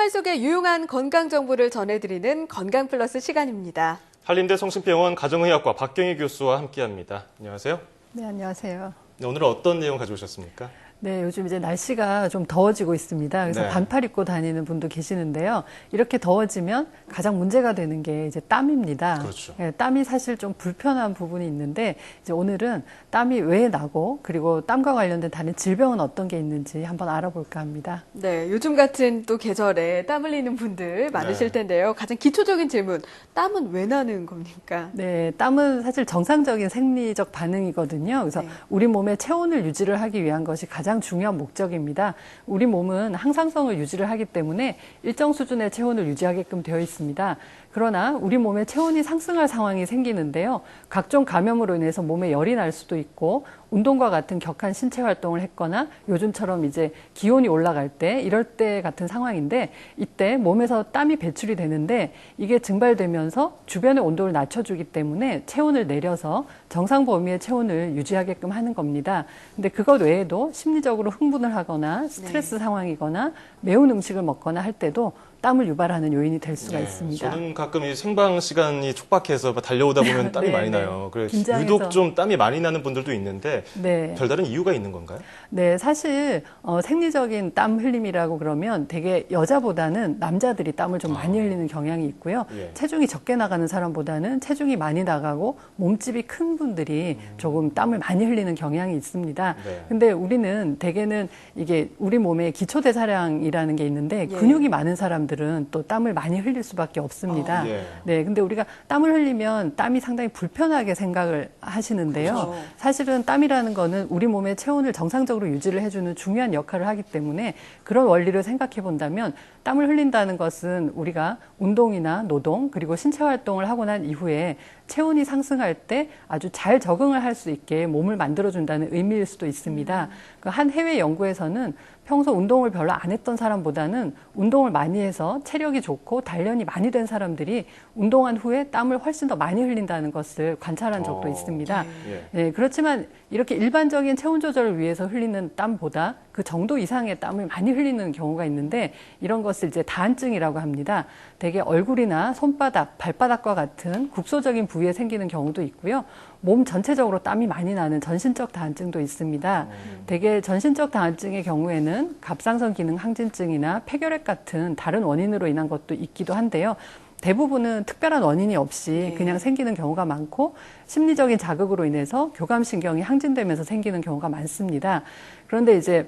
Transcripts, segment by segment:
생활 속의 유용한 건강 정보를 전해드리는 건강 플러스 시간입니다. 한림대 성심병원 가정의학과 박경희 교수와 함께합니다. 안녕하세요. 네, 안녕하세요. 네, 오늘은 어떤 내용 가져오셨습니까? 네, 요즘 이제 날씨가 좀 더워지고 있습니다. 그래서 네. 반팔 입고 다니는 분도 계시는데요. 이렇게 더워지면 가장 문제가 되는 게 이제 땀입니다. 그렇죠. 네, 땀이 사실 좀 불편한 부분이 있는데 이제 오늘은 땀이 왜 나고 그리고 땀과 관련된 다른 질병은 어떤 게 있는지 한번 알아볼까 합니다. 네, 요즘 같은 또 계절에 땀 흘리는 분들 많으실 텐데요. 가장 기초적인 질문, 땀은 왜 나는 겁니까? 네, 땀은 사실 정상적인 생리적 반응이거든요. 그래서 네. 우리 몸의 체온을 유지를 하기 위한 것이 가장 중요한 목적입니다. 우리 몸은 항상성을 유지를 하기 때문에 일정 수준의 체온을 유지하게끔 되어 있습니다. 그러나 우리 몸의 체온이 상승할 상황이 생기는데요. 각종 감염으로 인해서 몸에 열이 날 수도 있고 운동과 같은 격한 신체 활동을 했거나 요즘처럼 이제 기온이 올라갈 때 이럴 때 같은 상황인데 이때 몸에서 땀이 배출이 되는데 이게 증발되면서 주변의 온도를 낮춰주기 때문에 체온을 내려서 정상 범위의 체온을 유지하게끔 하는 겁니다. 근데 그것 외에도 심리적으로 흥분을 하거나 스트레스 상황이거나 매운 음식을 먹거나 할 때도 땀을 유발하는 요인이 될 수가 있습니다. 저는 가끔 이 생방 시간이 촉박해서 달려오다 보면 땀이 많이 나요. 그래서 긴장해서. 유독 좀 땀이 많이 나는 분들도 있는데 네. 별다른 이유가 있는 건가요? 네, 사실 생리적인 땀 흘림이라고 그러면 되게 여자보다는 남자들이 땀을 좀 많이 흘리는 경향이 있고요. 예. 체중이 적게 나가는 사람보다는 체중이 많이 나가고 몸집이 큰 분들이 조금 땀을 많이 흘리는 경향이 있습니다. 네. 근데 우리는 대개는 이게 우리 몸에 기초대사량이라는 게 있는데 예. 근육이 많은 사람들은 또 땀을 많이 흘릴 수밖에 없습니다. 예. 네, 근데 우리가 땀을 흘리면 땀이 상당히 불편하게 생각을 하시는데요. 그렇죠. 사실은 땀이라는 거는 우리 몸의 체온을 정상적으로 유지를 해주는 중요한 역할을 하기 때문에 그런 원리를 생각해 본다면 땀을 흘린다는 것은 우리가 운동이나 노동 그리고 신체 활동을 하고 난 이후에 체온이 상승할 때 아주 잘 적응을 할 수 있게 몸을 만들어준다는 의미일 수도 있습니다. 한 해외 연구에서는 평소 운동을 별로 안 했던 사람보다는 운동을 많이 해서 체력이 좋고 단련이 많이 된 사람들이 운동한 후에 땀을 훨씬 더 많이 흘린다는 것을 관찰한 적도 있습니다. 예. 네, 그렇지만 이렇게 일반적인 체온 조절을 위해서 흘리는 땀보다 그 정도 이상의 땀을 많이 흘리는 경우가 있는데 이런 것을 이제 다한증이라고 합니다. 대개 얼굴이나 손바닥, 발바닥과 같은 국소적인 부위에 생기는 경우도 있고요. 몸 전체적으로 땀이 많이 나는 전신적 다한증도 있습니다. 대개 전신적 다한증의 경우에는 갑상선 기능 항진증이나 폐결핵 같은 다른 원인으로 인한 것도 있기도 한데요. 대부분은 특별한 원인이 없이 그냥 생기는 경우가 많고 심리적인 자극으로 인해서 교감신경이 항진되면서 생기는 경우가 많습니다. 그런데 이제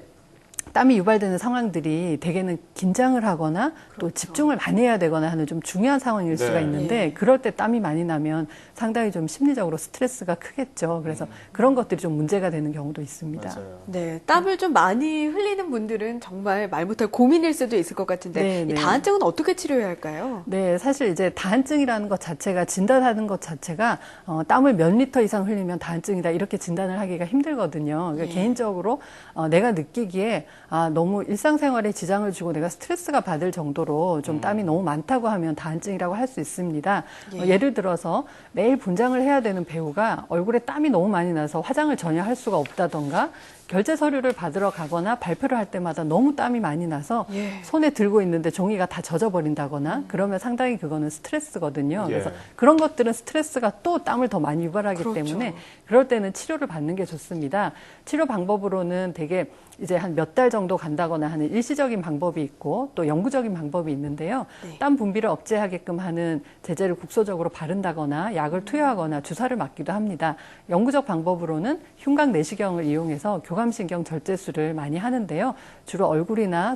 땀이 유발되는 상황들이 대개는 긴장을 하거나 또 집중을 많이 해야 되거나 하는 좀 중요한 상황일 수가 있는데 그럴 때 땀이 많이 나면 상당히 좀 심리적으로 스트레스가 크겠죠. 그래서 그런 것들이 좀 문제가 되는 경우도 있습니다. 맞아요. 네, 땀을 좀 많이 흘리는 분들은 정말 말 못할 고민일 수도 있을 것 같은데 네, 이 네. 다한증은 어떻게 치료해야 할까요? 네, 사실 이제 다한증이라는 것 자체가 진단하는 것 자체가 땀을 몇 리터 이상 흘리면 다한증이다 이렇게 진단을 하기가 힘들거든요. 그러니까 개인적으로 내가 느끼기에 너무 일상생활에 지장을 주고 내가 스트레스가 받을 정도로 좀 땀이 너무 많다고 하면 다한증이라고 할 수 있습니다. 예를 들어서 매일 분장을 해야 되는 배우가 얼굴에 땀이 너무 많이 나서 화장을 전혀 할 수가 없다던가 결제 서류를 받으러 가거나 발표를 할 때마다 너무 땀이 많이 나서 손에 들고 있는데 종이가 다 젖어버린다거나 그러면 상당히 그거는 스트레스거든요. 예. 그래서 그런 것들은 스트레스가 또 땀을 더 많이 유발하기 그렇죠. 때문에 그럴 때는 치료를 받는 게 좋습니다. 치료 방법으로는 되게 이제 한 몇 달 정도 간다거나 하는 일시적인 방법이 있고 또 영구적인 방법이 있는데요. 땀 분비를 억제하게끔 하는 제제를 국소적으로 바른다거나 약을 투여하거나 주사를 맞기도 합니다. 영구적 방법으로는 흉곽 내시경을 이용해서 교감신경 절제술을 많이 하는데요. 주로 얼굴이나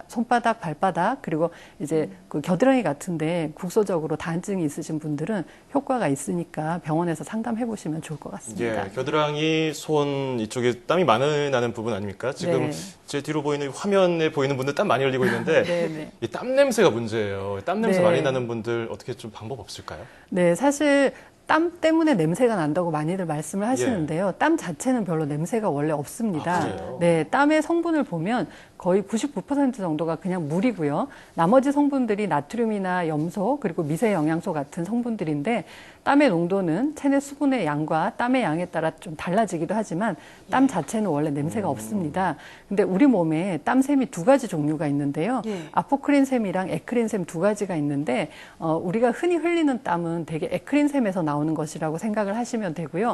손바닥, 발바닥 그리고 이제 그 겨드랑이 같은데 국소적으로 다한증이 있으신 분들은 효과가 있으니까 병원에서 상담해 보시면 좋을 것 같습니다. 예, 겨드랑이, 손 이쪽에 땀이 많이 나는 부분 아닙니까? 지금 네. 제 뒤로 보이는 화면에 보이는 분들 땀 많이 흘리고 있는데 네. 이 땀 냄새가 문제예요. 땀 냄새 네. 많이 나는 분들 어떻게 좀 방법 없을까요? 네, 사실 땀 때문에 냄새가 난다고 많이들 말씀을 하시는데요. 땀 자체는 별로 냄새가 원래 없습니다. 아, 그래요? 네, 땀의 성분을 보면 거의 99% 정도가 그냥 물이고요. 나머지 성분들이 나트륨이나 염소 그리고 미세 영양소 같은 성분들인데 땀의 농도는 체내 수분의 양과 땀의 양에 따라 좀 달라지기도 하지만 땀 자체는 원래 냄새가 없습니다. 근데 우리 몸에 땀샘이 두 가지 종류가 있는데요. 아포크린샘이랑 에크린샘 두 가지가 있는데 우리가 흔히 흘리는 땀은 되게 에크린샘에서 나오는 것이라고 생각을 하시면 되고요.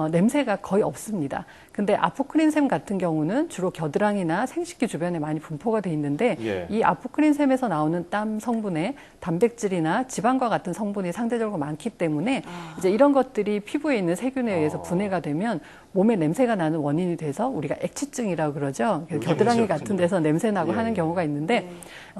냄새가 거의 없습니다. 근데 아포크린샘 같은 경우는 주로 겨드랑이나 생식기 주변에 많이 분포가 돼 있는데 이 아포크린샘에서 나오는 땀 성분에 단백질이나 지방과 같은 성분이 상대적으로 많기 때문에 이제 이런 것들이 피부에 있는 세균에 의해서 분해가 되면 몸에 냄새가 나는 원인이 돼서 우리가 액취증이라고 그러죠. 겨드랑이 같은 데서 냄새 나고 하는 경우가 있는데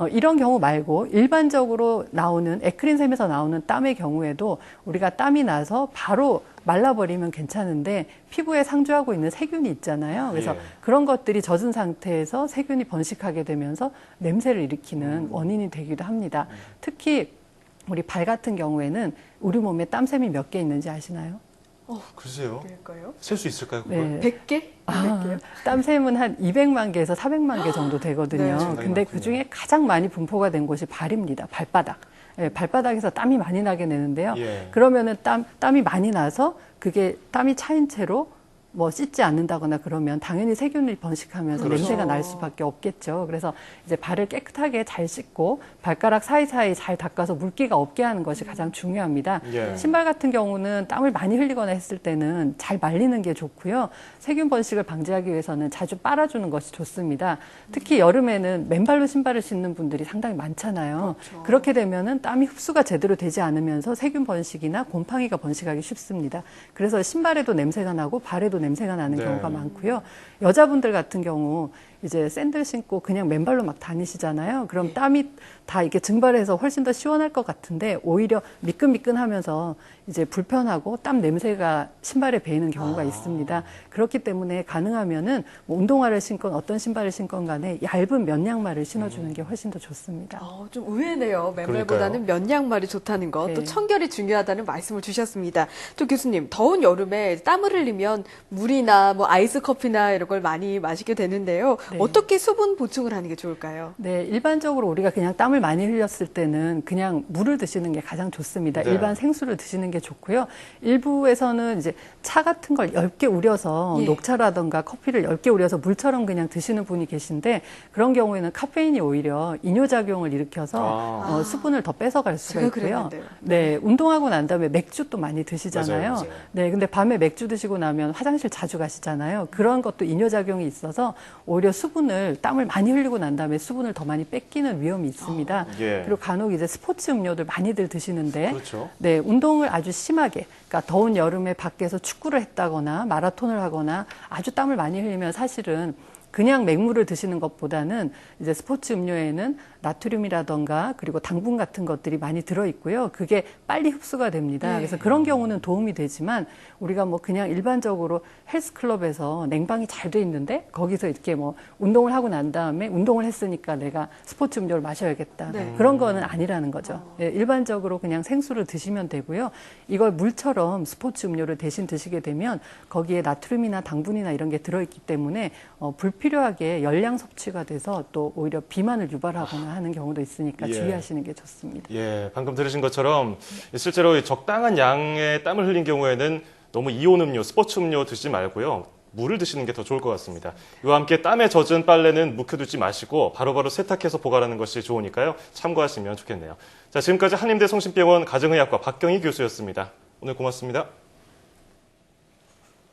이런 경우 말고 일반적으로 나오는 에크린샘에서 나오는 땀의 경우에도 우리가 땀이 나서 바로 말라버리면 괜찮은데 피부에 상주하고 있는 세균이 있잖아요. 그래서 그런 것들이 젖은 상태에서 세균이 번식하게 되면서 냄새를 일으키는 원인이 되기도 합니다. 특히 우리 발 같은 경우에는 우리 몸에 땀샘이 몇 개 있는지 아시나요? 글쎄요. 그럴까요? 셀 수 있을까요? 그걸? 100개? 땀샘은 한 200만 개에서 400만 개 정도 되거든요. 상당히 근데 많군요. 그중에 가장 많이 분포가 된 곳이 발입니다. 발바닥. 발바닥에서 땀이 많이 나게 되는데요. 그러면은 땀이 많이 나서 그게 땀이 차인 채로 뭐 씻지 않는다거나 그러면 당연히 세균이 번식하면서 그렇죠. 냄새가 날 수밖에 없겠죠. 그래서 이제 발을 깨끗하게 잘 씻고 발가락 사이사이 잘 닦아서 물기가 없게 하는 것이 가장 중요합니다. 신발 같은 경우는 땀을 많이 흘리거나 했을 때는 잘 말리는 게 좋고요. 세균 번식을 방지하기 위해서는 자주 빨아주는 것이 좋습니다. 특히 여름에는 맨발로 신발을 신는 분들이 상당히 많잖아요. 그렇죠. 그렇게 되면은 땀이 흡수가 제대로 되지 않으면서 세균 번식이나 곰팡이가 번식하기 쉽습니다. 그래서 신발에도 냄새가 나고 발에도 냄새가 나는 경우가 많고요. 여자분들 같은 경우 이제 샌들 신고 그냥 맨발로 막 다니시잖아요. 그럼 땀이 다 이렇게 증발해서 훨씬 더 시원할 것 같은데 오히려 미끈미끈하면서 이제 불편하고 땀 냄새가 신발에 배이는 경우가 있습니다. 그렇기 때문에 가능하면은 뭐 운동화를 신건 어떤 신발을 신건 간에 얇은 면 양말을 신어주는 게 훨씬 더 좋습니다. 좀 의외네요. 맨발보다는 면 양말이 좋다는 것. 또 청결이 중요하다는 말씀을 주셨습니다. 또 교수님, 더운 여름에 땀을 흘리면 물이나 뭐 아이스 커피나 이런 걸 많이 마시게 되는데요. 어떻게 수분 보충을 하는 게 좋을까요? 네, 일반적으로 우리가 그냥 땀을 많이 흘렸을 때는 그냥 물을 드시는 게 가장 좋습니다. 일반 생수를 드시는 게 좋고요. 일부에서는 이제 차 같은 걸 얇게 우려서 녹차라던가 커피를 얇게 우려서 물처럼 그냥 드시는 분이 계신데 그런 경우에는 카페인이 오히려 이뇨작용을 일으켜서 수분을 더 뺏어갈 수가 있고요. 그랬는데요. 네, 운동하고 난 다음에 맥주 또 많이 드시잖아요. 맞아요. 네, 근데 밤에 맥주 드시고 나면 화장실 자주 가시잖아요. 그런 것도 이뇨작용이 있어서 오히려 땀을 많이 흘리고 난 다음에 수분을 더 많이 뺏기는 위험이 있습니다. 그리고 간혹 이제 스포츠 음료들 많이들 드시는데, 네, 운동을 아주 심하게, 그러니까 더운 여름에 밖에서 축구를 했다거나 마라톤을 하거나 아주 땀을 많이 흘리면 사실은 그냥 맹물을 드시는 것보다는 이제 스포츠 음료에는 나트륨이라던가 그리고 당분 같은 것들이 많이 들어있고요. 그게 빨리 흡수가 됩니다. 그래서 그런 경우는 도움이 되지만 우리가 뭐 그냥 일반적으로 헬스클럽에서 냉방이 잘 돼 있는데 거기서 이렇게 뭐 운동을 하고 난 다음에 운동을 했으니까 내가 스포츠 음료를 마셔야겠다. 그런 거는 아니라는 거죠. 일반적으로 그냥 생수를 드시면 되고요. 이걸 물처럼 스포츠 음료를 대신 드시게 되면 거기에 나트륨이나 당분이나 이런 게 들어있기 때문에 불필요하게 열량 섭취가 돼서 또 오히려 비만을 유발하거나 하는 경우도 있으니까 주의하시는 게 좋습니다. 방금 들으신 것처럼 실제로 적당한 양의 땀을 흘린 경우에는 너무 이온 음료, 스포츠 음료 드시지 말고요. 물을 드시는 게 더 좋을 것 같습니다. 이와 함께 땀에 젖은 빨래는 묵혀두지 마시고 바로바로 세탁해서 보관하는 것이 좋으니까요. 참고하시면 좋겠네요. 자, 지금까지 한림대 성심병원 가정의학과 박경희 교수였습니다. 오늘 고맙습니다.